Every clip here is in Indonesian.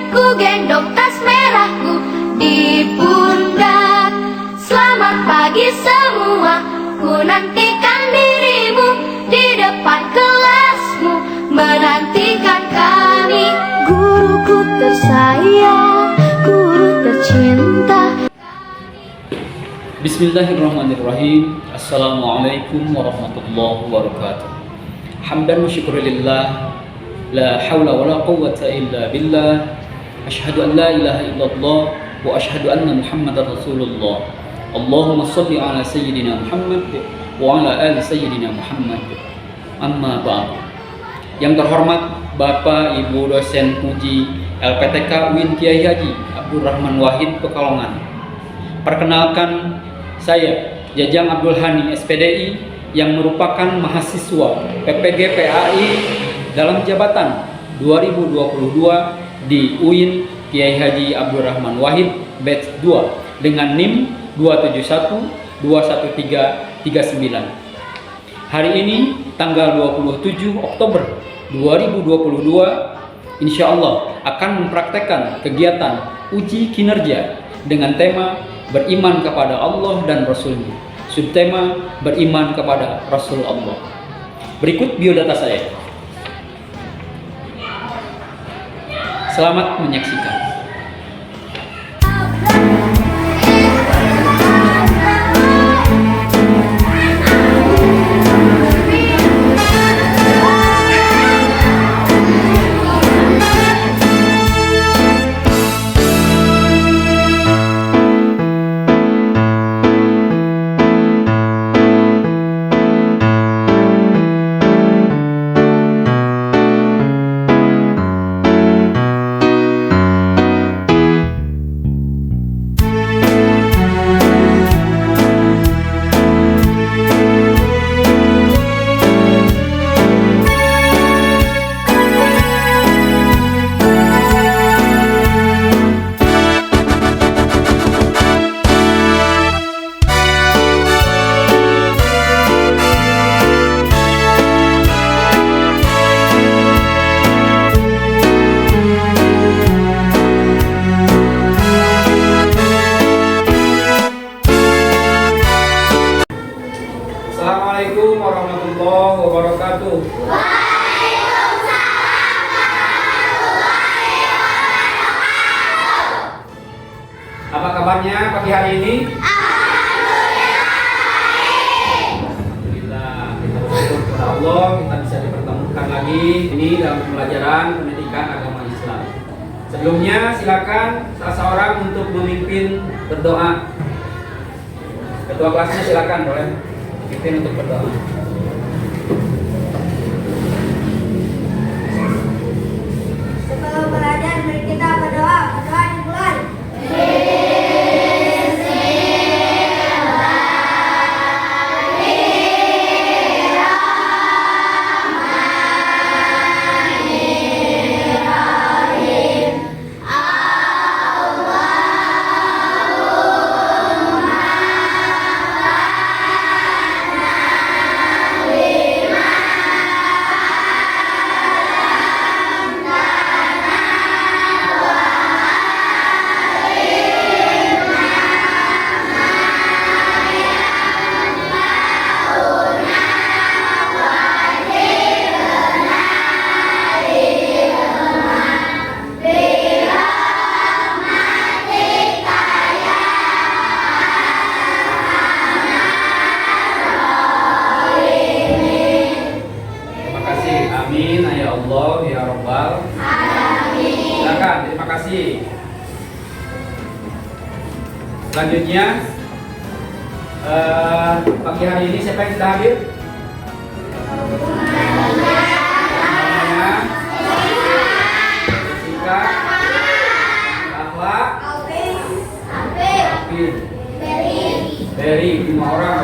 ku gendong tas merahku di pundak. Selamat pagi semua, ku nantikan dirimu di depan kelasmu, menantikan kami. Guruku tersayang, guru tercinta. Bismillahirrahmanirrahim. Assalamualaikum warahmatullahi wabarakatuh. Hamdan wa syukurillah, la hawla wa la quwwata illa billah. Asyhadu an la ilaha illallah wa asyhadu anna Muhammadar Rasulullah. Allahumma shalli ala sayyidina Muhammad wa ala ali sayyidina Muhammad. Amma ba'd. Yang terhormat Bapak Ibu dosen Puji LPTK UIN Kiai Haji Abdurrahman Wahid Pekalongan. Perkenalkan, saya Jajang Abdul Hani SPDI yang merupakan mahasiswa PPG PAI dalam jabatan 2022 di UIN Kiai Haji Abdurrahman Wahid batch 2 dengan NIM 271-21339. Hari ini tanggal 27 Oktober 2022 insya Allah akan mempraktekkan kegiatan uji kinerja dengan tema beriman kepada Allah dan Rasul-Nya. Subtema beriman kepada Rasul Allah. Berikut biodata saya. Selamat menyaksikan. Assalamualaikum warahmatullahi wabarakatuh. Waalaikumsalam warahmatullahi wabarakatuh. Apa kabarnya pagi hari ini? Alhamdulillah, kita bersyukur kepada Allah kita bisa dipertemukan lagi ini dalam pembelajaran pendidikan agama Islam. Sebelumnya silakan salah seorang untuk memimpin berdoa. Ketua kelasnya silakan boleh pimpin untuk berdoa. Sebelum belajar, mari kita berdoa. Berdoa dimulai. Amin ya Allah ya Rabbal alamin. Silakan, terima kasih. Selanjutnya pagi hari ini siapa yang sudah hadir? Jessica, Akhlak, Berry, 5 orang.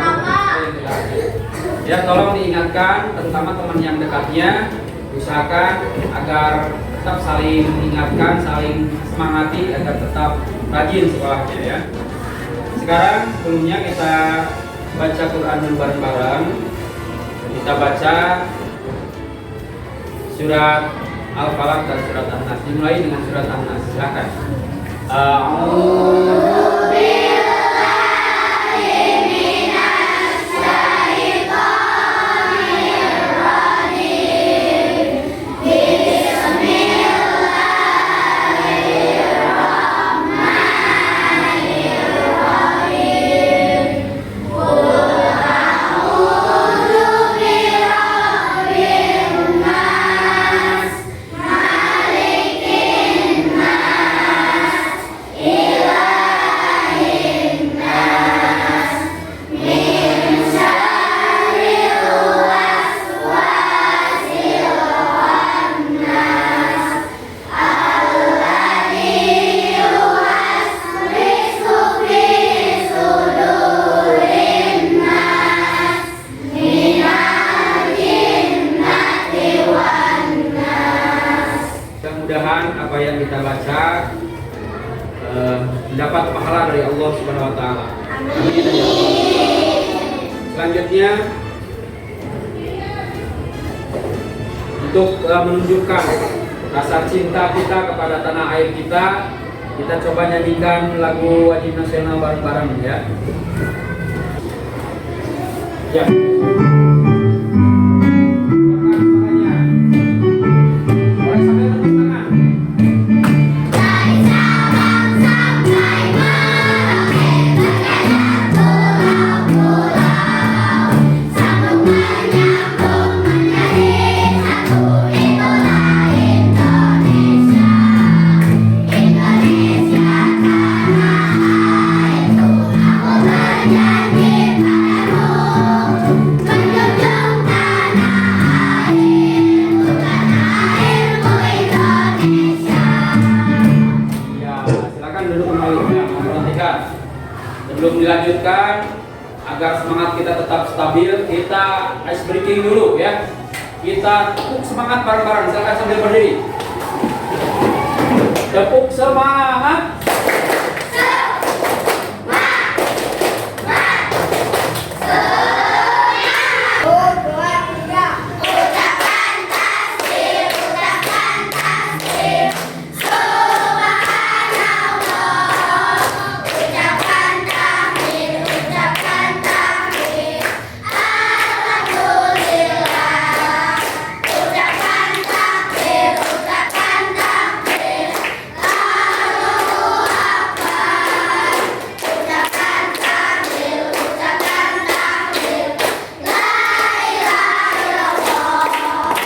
Ya, tolong diingatkan, terutama teman yang dekatnya, usahakan agar tetap saling mengingatkan, saling semangati agar tetap rajin sekolahnya ya. Sekarang sebelumnya kita baca Quran dulu bareng-bareng. Kita baca surat Al-Falaq dan surat An-Nas. Dimulai dengan surat An-Nas. Silakan. A'udzu Mudah-mudahan apa yang kita baca mendapat pahala dari Allah Subhanahu wa taala. Selanjutnya untuk menunjukkan rasa cinta kita kepada tanah air kita coba nyanyikan lagu wajib nasional bareng-bareng ya. Ya. Sebelum dilanjutkan, agar semangat kita tetap stabil, kita ice breaking dulu ya. Kita tepuk semangat bareng-bareng. Silakan sambil berdiri. Tepuk semangat.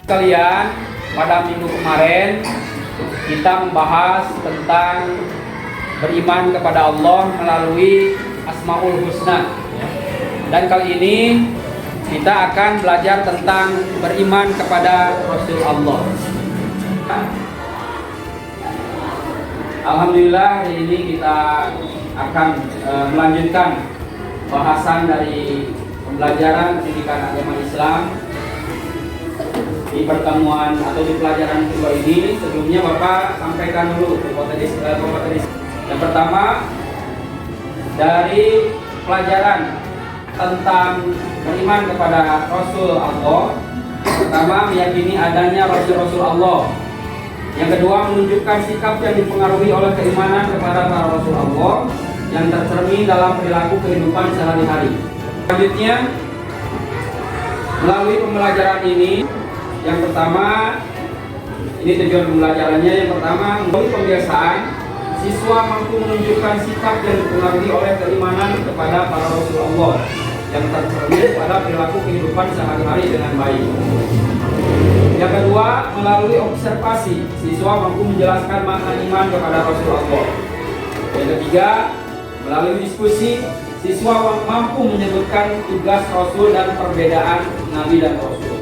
Kalian, pada minggu kemarin kita membahas tentang beriman kepada Allah melalui Asmaul Husna. Dan kali ini kita akan belajar tentang beriman kepada Rasul Allah. Alhamdulillah, hari ini kita akan melanjutkan bahasan dari pembelajaran pendidikan agama Islam di pertemuan atau di pelajaran kedua ini. Sebelumnya Bapak sampaikan dulu materi. Yang pertama, dari pelajaran tentang beriman kepada Rasul Allah, pertama meyakini adanya Rasul-Rasul Allah. Yang kedua, menunjukkan sikap yang dipengaruhi oleh keimanan kepada para Rasul Allah yang tercermin dalam perilaku kehidupan sehari-hari. Selanjutnya, melalui pembelajaran ini, yang pertama, ini tujuan pembelajarannya. Yang pertama, melalui pembiasaan, siswa mampu menunjukkan sikap yang dipengaruhi oleh keimanan kepada para Rasul Allah yang tercermin pada perilaku kehidupan sehari-hari dengan baik. Yang kedua, melalui observasi, siswa mampu menjelaskan makna iman kepada Rasul Allah. Yang ketiga, melalui diskusi, siswa mampu menyebutkan tugas Rasul dan perbedaan Nabi dan Rasul.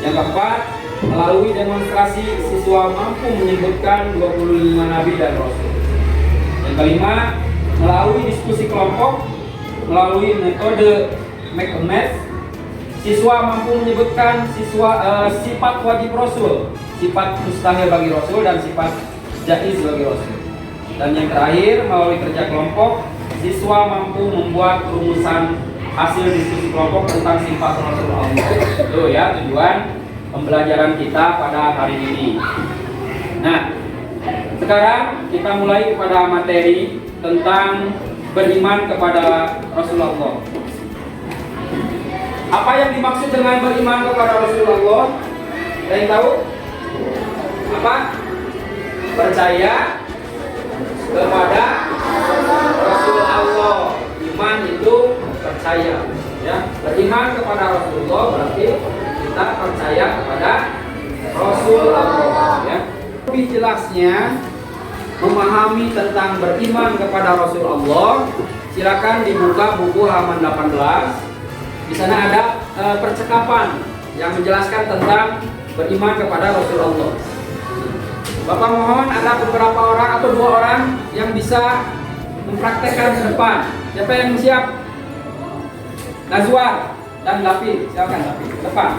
Yang keempat, melalui demonstrasi, siswa mampu menyebutkan 25 Nabi dan Rasul. Yang kelima, melalui diskusi kelompok, melalui metode make a match, siswa mampu menyebutkan sifat wajib Rasul, sifat mustahil bagi Rasul, dan sifat jaiz bagi Rasul. Dan yang terakhir, melalui kerja kelompok, siswa mampu membuat rumusan hasil diskusi kelompok tentang sifat Rasul Allah. Itu ya tujuan pembelajaran kita pada hari ini. Nah, sekarang kita mulai kepada materi tentang beriman kepada Rasulullah. Apa yang dimaksud dengan beriman kepada Rasulullah? Ada yang tahu? Apa? Percaya kepada Rasulullah. Iman itu percaya, ya. Beriman kepada Rasulullah berarti kita percaya kepada Rasulullah, ya. Lebih jelasnya memahami tentang beriman kepada Rasulullah, silakan dibuka buku halaman 18. Di sana ada percakapan yang menjelaskan tentang beriman kepada Rasulullah. Bapak mohon ada beberapa orang atau 2 orang yang bisa mempraktekkan ke depan. Siapa yang siap? Nazwar dan David, silakan David ke depan.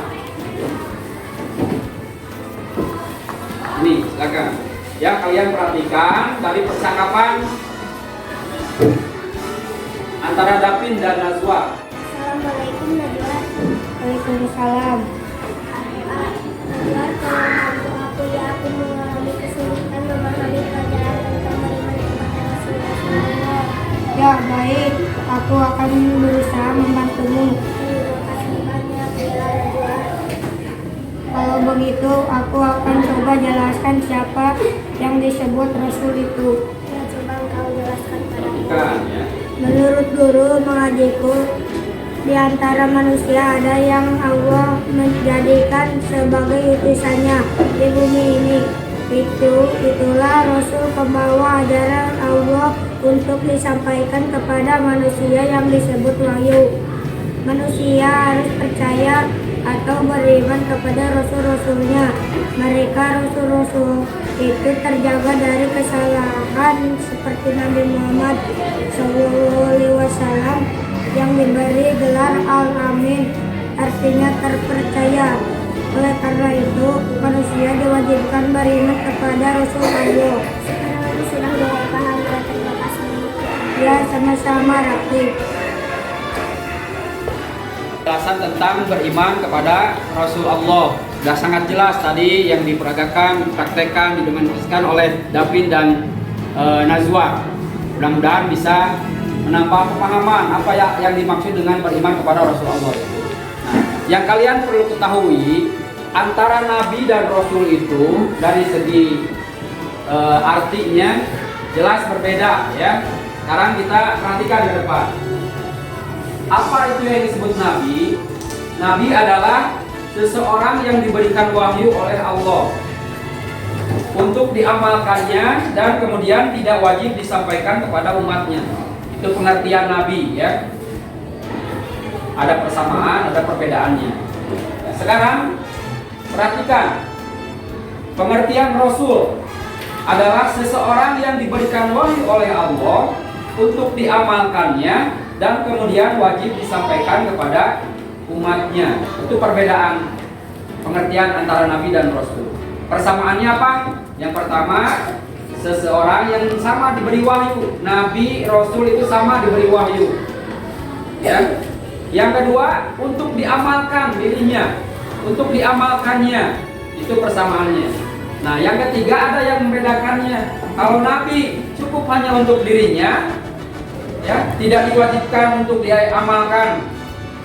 Ini silakan. Ya, kalian perhatikan dari percakapan antara David dan Nazwar. Assalamualaikum Najwa. Waalaikumsalam. Najwa, kalau aku ya aku mengalami kesulitan memahami pelajaran tentang beriman kepada Rasulullah. Ya baik, aku akan berusaha membantumu. Terima kasih banyak ya Najwa. Kalau begitu, aku akan coba jelaskan siapa yang disebut Rasul itu. Ya, coba engkau jelaskan padaku. Ya. Menurut guru mengajiku, di antara manusia ada yang Allah menjadikan sebagai utusannya di bumi ini. Itulah Rasul, pembawa ajaran Allah untuk disampaikan kepada manusia yang disebut wahyu. Manusia harus percaya atau beriman kepada Rasul-Rasulnya. Mereka Rasul-Rasul itu terjaga dari kesalahan seperti Nabi Muhammad SAW yang diberi gelar Al-Amin, artinya terpercaya. Oleh karena itu, manusia diwajibkan beriman kepada Rasulullah. Sekarang sudah mulai paham, terima kasih. Ya, sama-sama Rafi. Penjelasan tentang beriman kepada Rasulullah sudah sangat jelas tadi yang diperagakan, dipraktekkan, didemonstrasikan oleh David dan Nazwa. Mudah-mudahan bisa menambah pemahaman apa yang dimaksud dengan beriman kepada Rasulullah. Nah, yang kalian perlu ketahui antara Nabi dan Rasul itu dari segi artinya jelas berbeda, ya. Sekarang kita perhatikan ke depan. Apa itu yang disebut Nabi? Nabi adalah seseorang yang diberikan wahyu oleh Allah untuk diamalkannya dan kemudian tidak wajib disampaikan kepada umatnya. Itu pengertian Nabi, ya. Ada persamaan, ada perbedaannya. Sekarang perhatikan pengertian Rasul adalah seseorang yang diberikan wahyu oleh Allah untuk diamalkannya dan kemudian wajib disampaikan kepada umatnya. Itu perbedaan pengertian antara Nabi dan Rasul. Persamaannya apa? Yang pertama, seseorang yang sama diberi wahyu. Nabi, Rasul itu sama diberi wahyu, ya. Yang kedua, untuk diamalkan dirinya, untuk diamalkannya, itu persamaannya. Nah, yang ketiga ada yang membedakannya. Kalau Nabi cukup hanya untuk dirinya, ya, tidak diwajibkan untuk diamalkan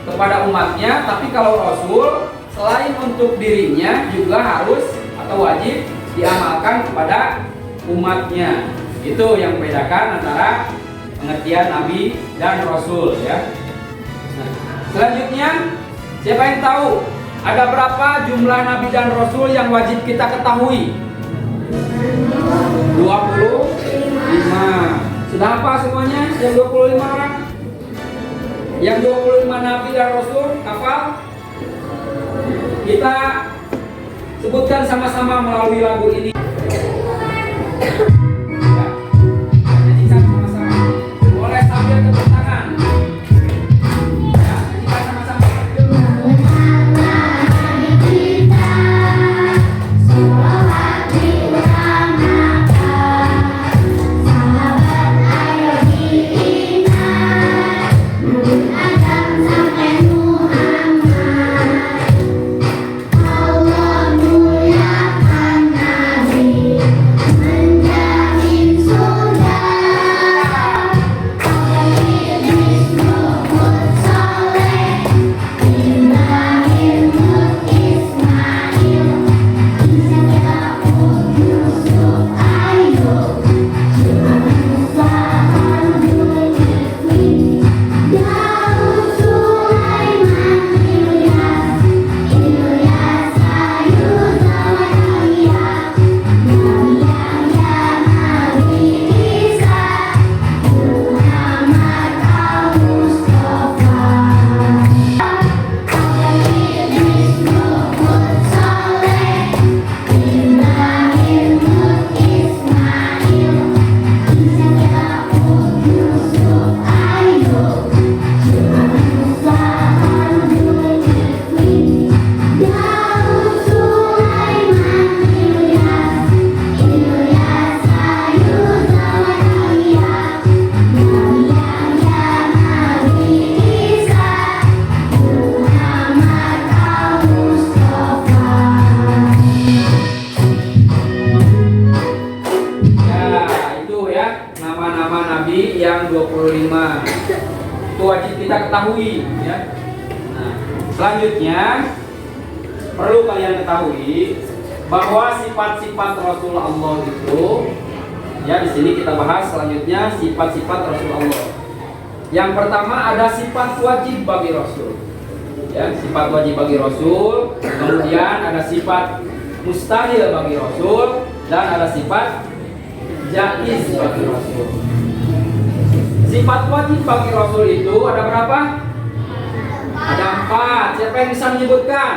kepada umatnya. Tapi kalau Rasul selain untuk dirinya juga harus atau wajib diamalkan kepada umatnya. Itu yang membedakan antara pengertian Nabi dan Rasul, ya. Nah, selanjutnya, siapa yang tahu ada berapa jumlah Nabi dan Rasul yang wajib kita ketahui? 25. Sudah apa semuanya? Yang 25 orang? Yang 25 Nabi dan Rasul hafal? Kita sebutkan sama-sama melalui lagu ini. Nyanyikan sama-sama. Boleh sambil tepuk tangan. Ya, nyanyikan sama-sama. Allah muliakan Nabi. ketahui ya. Nah, selanjutnya perlu kalian ketahui bahwa sifat-sifat Rasul Allah itu ya, di sini kita bahas selanjutnya sifat-sifat Rasul Allah. Yang pertama ada sifat wajib bagi Rasul. Ya, sifat wajib bagi Rasul, kemudian ada sifat mustahil bagi Rasul, dan ada sifat jaiz bagi Rasul. Sifat wajib bagi Rasul itu ada berapa? Ada 4. Siapa yang bisa menyebutkan?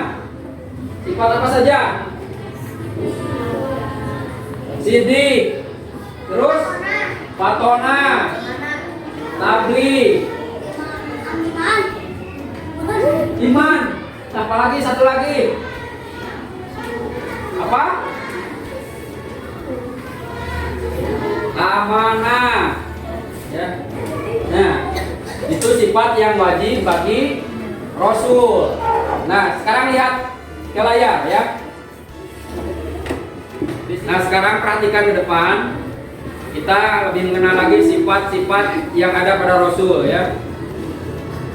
Sifat apa saja? Siddiq, terus Fatona, Tabligh, iman. Apa lagi? Satu lagi. Apa? Amanah. Ya. Nah, itu sifat yang wajib bagi Rasul. Nah, sekarang lihat ke layar ya. Nah, sekarang perhatikan ke depan. Kita lebih mengenal lagi sifat-sifat yang ada pada Rasul ya.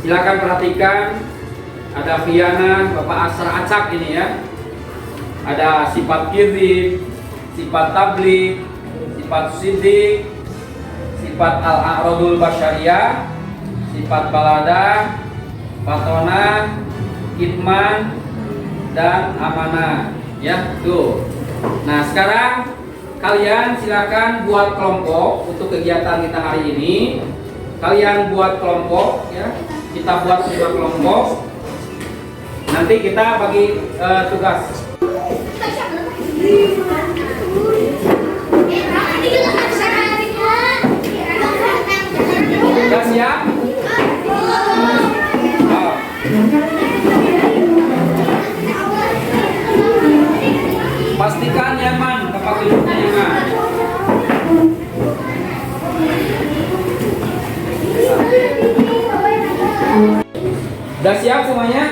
Silakan perhatikan. Ada khianah, Bapak Asra Acak ini ya. Ada sifat kirim, sifat tabligh, sifat siddiq, sifat al-a'radul basyariyah, sifat balada, fatona, kitman, dan amanah ya. Tuh. Nah, sekarang kalian silakan buat kelompok untuk kegiatan kita hari ini. Kalian buat kelompok ya. Kita buat 5 kelompok. Nanti kita bagi tugas. Sudah siap? Oh. Pastikan nyaman, tempat duduknya nyaman. Sudah siap semuanya?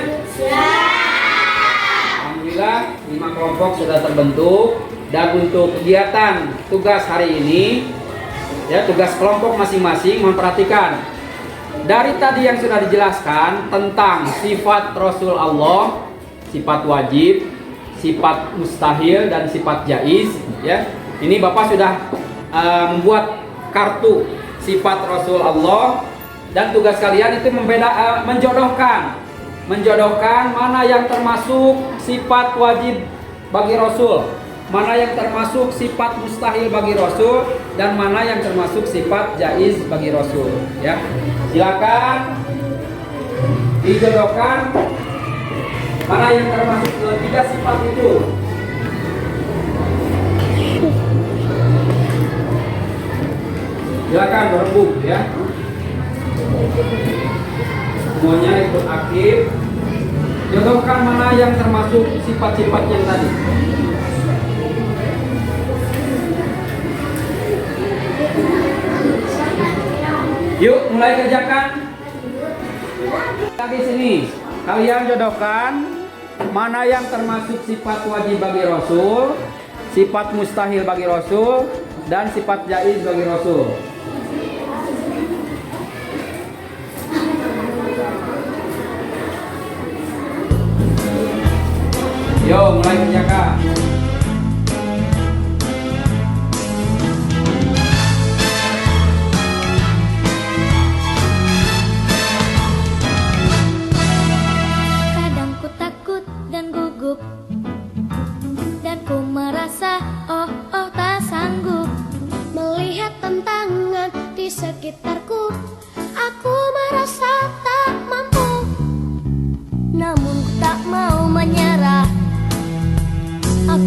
Alhamdulillah 5 kelompok sudah terbentuk. Dan untuk kegiatan tugas hari ini ya, tugas kelompok masing-masing memperhatikan dari tadi yang sudah dijelaskan tentang sifat Rasul Allah, sifat wajib, sifat mustahil, dan sifat jaiz ya. Ini Bapak sudah membuat kartu sifat Rasul Allah, dan tugas kalian itu menjodohkan mana yang termasuk sifat wajib bagi Rasul, mana yang termasuk sifat mustahil bagi Rasul, dan mana yang termasuk sifat jaiz bagi Rasul ya. Silakan dijodohkan mana yang termasuk ketiga sifat itu. Silakan berebut ya. Semuanya ikut aktif. Jodohkan mana yang termasuk sifat-sifat yang tadi. Yuk mulai kerjakan. Lagi sini. Kalian jodohkan mana yang termasuk sifat wajib bagi Rasul, sifat mustahil bagi Rasul, dan sifat jaiz bagi Rasul. Yo, mulai kerjakan. Kadang ku takut dan gugup, dan ku merasa tak sanggup melihat tantangan di sekitarku. Aku merasa tak mampu, namun ku tak mau menyerah. Aku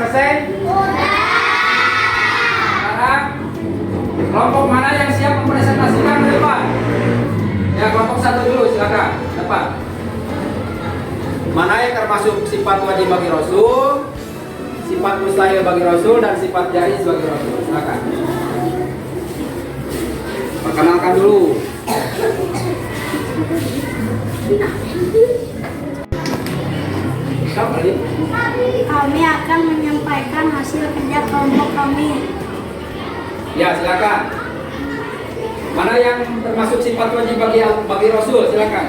selesai? Sekarang kelompok mana yang siap mempresentasikan ke depan? Ya, kelompok satu dulu, silakan depan. Mana yang termasuk sifat wajib bagi Rasul, sifat mustahil bagi Rasul, dan sifat jaiz bagi Rasul? Silakan. Perkenalkan dulu. Kami akan menyampaikan hasil kerja kelompok kami. Ya, silakan. Mana yang termasuk sifat wajib bagi Rasul? Silakan.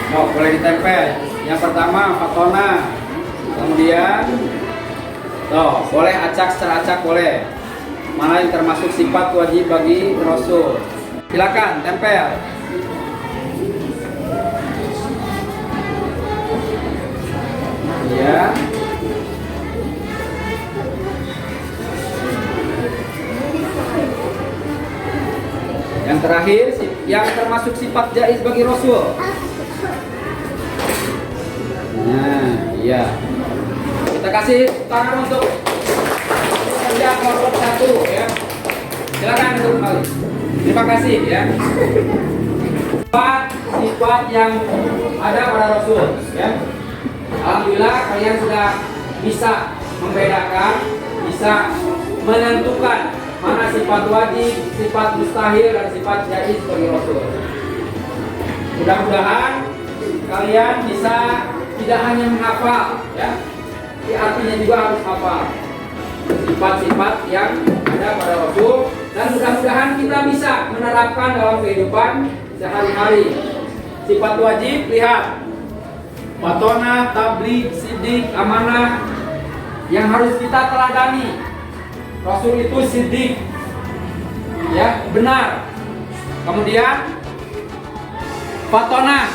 Oh, boleh ditempel. Yang pertama fatona. Kemudian boleh acak secara acak boleh. Mana yang termasuk sifat wajib bagi Rasul? Silakan tempel. Ya. Yang terakhir, yang termasuk sifat jaiz bagi Rasul. Nah, iya. Kita kasih tangan untuk kerja kelompok satu ya. Silakan duduk kembali. Terima kasih ya. Sifat yang ada pada Rasul ya. Alhamdulillah kalian sudah bisa membedakan, bisa menentukan mana sifat wajib, sifat mustahil, dan sifat jaiz bagi Rasul. Mudah-mudahan kalian bisa tidak hanya menghafal ya, artinya juga harus hafal sifat-sifat yang ada pada Rasul, dan mudah-mudahan kita bisa menerapkan dalam kehidupan sehari-hari. Sifat wajib, lihat Fatona, tabligh, siddiq, amanah yang harus kita teladani. Rasul itu siddiq, ya benar. Kemudian fatona,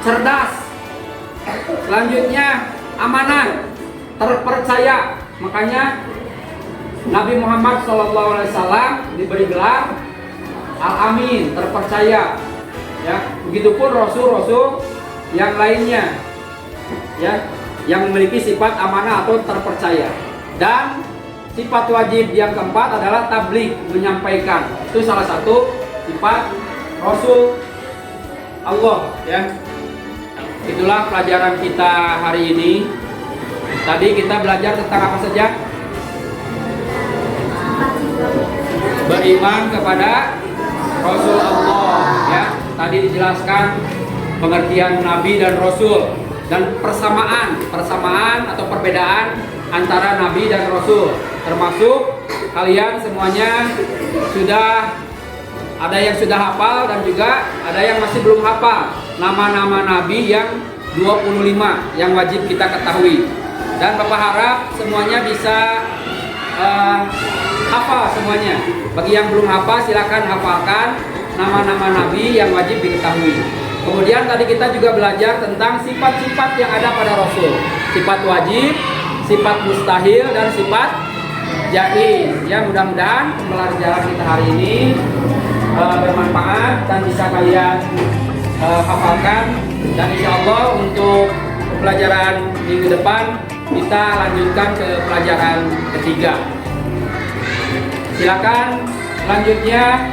cerdas. Selanjutnya amanah, terpercaya. Makanya Nabi Muhammad SAW diberi gelar Al-Amin, terpercaya. Ya, begitupun Rasul-Rasul yang lainnya, ya, yang memiliki sifat amanah atau terpercaya. Dan sifat wajib yang keempat adalah tabligh, menyampaikan. Itu salah satu sifat Rasul Allah, ya. Itulah pelajaran kita hari ini. Tadi kita belajar tentang apa saja? Beriman kepada Rasul Allah, ya. Tadi dijelaskan pengertian Nabi dan Rasul dan persamaan atau perbedaan antara Nabi dan Rasul. Termasuk kalian semuanya sudah ada yang sudah hafal dan juga ada yang masih belum hafal nama-nama Nabi yang 25 yang wajib kita ketahui. Dan Bapak harap semuanya bisa hafal semuanya. Bagi yang belum hafal silakan hafalkan nama-nama Nabi yang wajib diketahui. Kemudian tadi kita juga belajar tentang sifat-sifat yang ada pada Rasul. Sifat wajib, sifat mustahil, dan sifat jaiz. Ya, mudah-mudahan pembelajaran kita hari ini bermanfaat dan bisa kalian hafalkan. Dan insya Allah untuk pelajaran minggu depan kita lanjutkan ke pelajaran ketiga. Silakan selanjutnya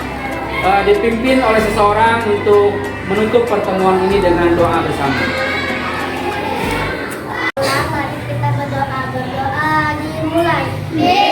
dipimpin oleh seseorang untuk menutup pertemuan ini dengan doa bersama. Mari kita berdoa dimulai.